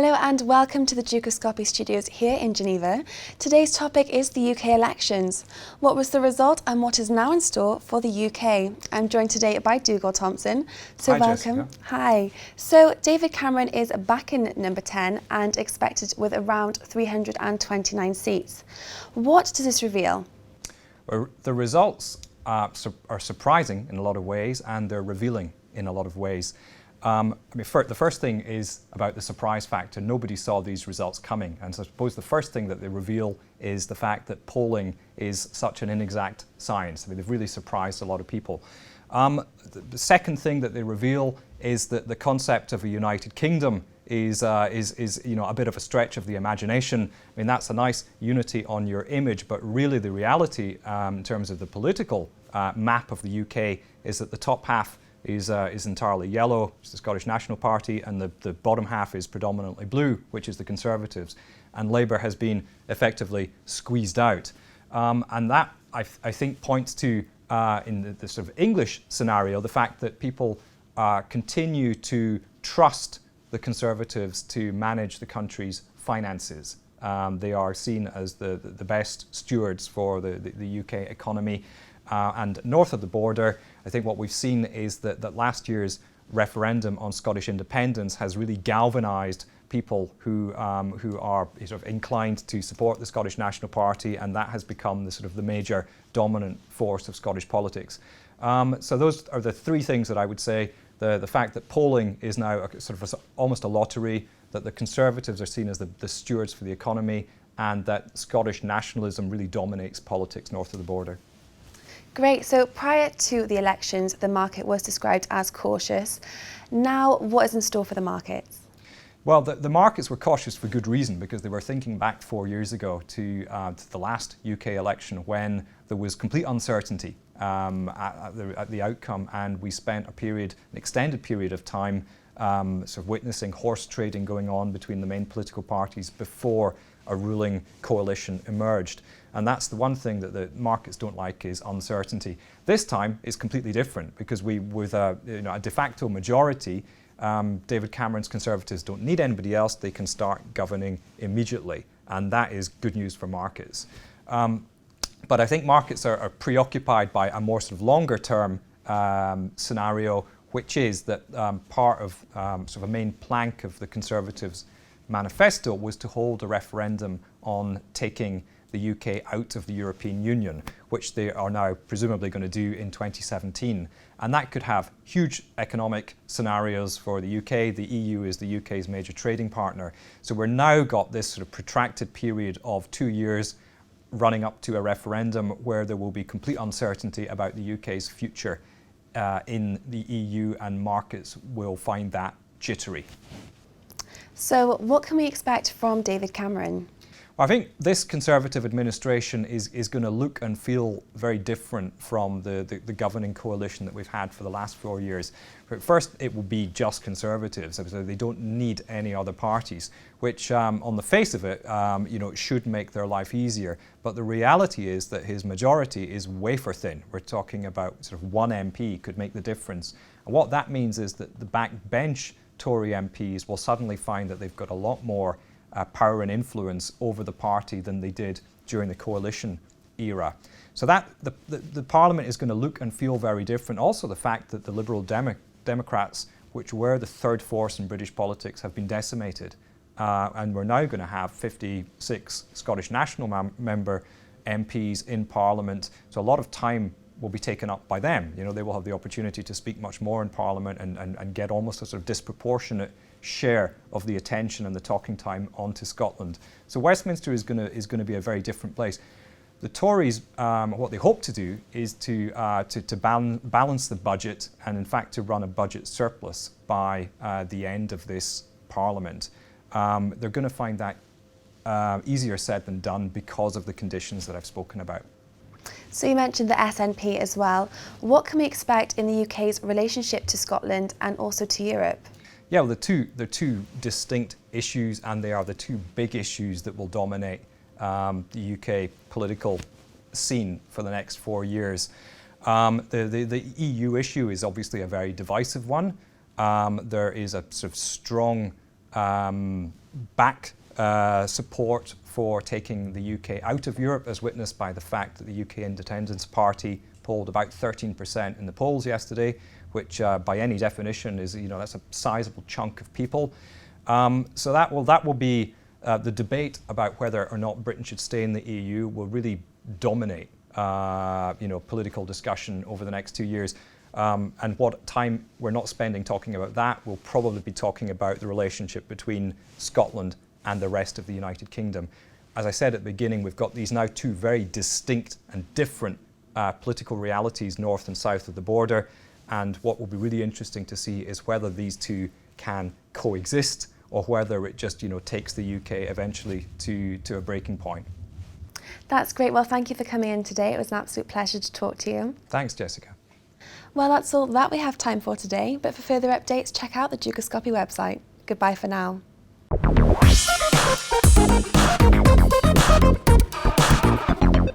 Hello and welcome to the Duke of Scopy studios here in Geneva. Today's topic is the UK elections. What was the result and what is now in store for the UK? I'm joined today by Dougal Thomson. So Hi, welcome. Jessica. Hi. So David Cameron is back in number 10 and expected with around 329 seats. What does this reveal? Well, the results are surprising in a lot of ways, and they're revealing in a lot of ways. The first thing is about the surprise factor. Nobody saw these results coming, and so I suppose the first thing that they reveal is the fact that polling is such an inexact science. I mean, they've really surprised a lot of people. The second thing that they reveal is that the concept of a United Kingdom is a bit of a stretch of the imagination. I mean, that's a nice unity on your image, but really the reality in terms of the political map of the UK is that the top half is entirely yellow, which is the Scottish National Party, and the bottom half is predominantly blue, which is the Conservatives. And Labour has been effectively squeezed out. And that, I think, points to, in the sort of English scenario, the fact that people continue to trust the Conservatives to manage the country's finances. They are seen as the best stewards for the UK economy. And north of the border, I think what we've seen is that last year's referendum on Scottish independence has really galvanised people who are sort of inclined to support the Scottish National Party, and that has become the major dominant force of Scottish politics. So those are the three things that I would say. The fact that polling is now almost a lottery, that the Conservatives are seen as the stewards for the economy, and that Scottish nationalism really dominates politics north of the border. Great. So prior to the elections, the market was described as cautious. Now, what is in store for the markets? Well, the markets were cautious for good reason, because they were thinking back 4 years ago to the last UK election, when there was complete uncertainty at the outcome, and we spent an extended period of time witnessing horse trading going on between the main political parties before a ruling coalition emerged. And that's the one thing that the markets don't like, is uncertainty. This time is completely different, because with a de facto majority, David Cameron's Conservatives don't need anybody else. They can start governing immediately, and that is good news for markets. But I think markets are preoccupied by a more longer term scenario, which is that part of a main plank of the Conservatives' manifesto was to hold a referendum on taking the UK out of the European Union, which they are now presumably going to do in 2017. And that could have huge economic scenarios for the UK. The EU is the UK's major trading partner. So we're now got this protracted period of 2 years running up to a referendum where there will be complete uncertainty about the UK's future in the EU, and markets will find that jittery. So what can we expect from David Cameron? I think this Conservative administration is going to look and feel very different from the governing coalition that we've had for the last 4 years. First, it will be just Conservatives, so they don't need any other parties, which on the face of it, should make their life easier. But the reality is that his majority is wafer thin. We're talking about one MP could make the difference. And what that means is that the backbench Tory MPs will suddenly find that they've got a lot more power and influence over the party than they did during the coalition era. So that the Parliament is going to look and feel very different. Also the fact that the Liberal Democrats, which were the third force in British politics, have been decimated. And we're now going to have 56 Scottish National member MPs in Parliament. So a lot of time will be taken up by them. They will have the opportunity to speak much more in Parliament and get almost a disproportionate share of the attention and the talking time onto Scotland. So Westminster is going to be a very different place. The Tories, what they hope to do is to balance the budget, and in fact to run a budget surplus by the end of this Parliament. They're going to find that easier said than done because of the conditions that I've spoken about. So you mentioned the SNP as well. What can we expect in the UK's relationship to Scotland and also to Europe? Yeah, well, they're two distinct issues, and they are the two big issues that will dominate the UK political scene for the next 4 years. The EU issue is obviously a very divisive one. There is a strong back support for taking the UK out of Europe, as witnessed by the fact that the UK Independence Party polled about 13% in the polls yesterday, which by any definition is, that's a sizable chunk of people. So that will be the debate about whether or not Britain should stay in the EU will really dominate, political discussion over the next 2 years. And what time we're not spending talking about that, we'll probably be talking about the relationship between Scotland and the rest of the United Kingdom. As I said at the beginning, we've got these now two very distinct and different political realities north and south of the border. And what will be really interesting to see is whether these two can coexist or whether it just takes the UK eventually to a breaking point. That's great. Well, thank you for coming in today. It was an absolute pleasure to talk to you. Thanks, Jessica. Well, that's all that we have time for today, but for further updates, check out the Dougal website. Goodbye for now.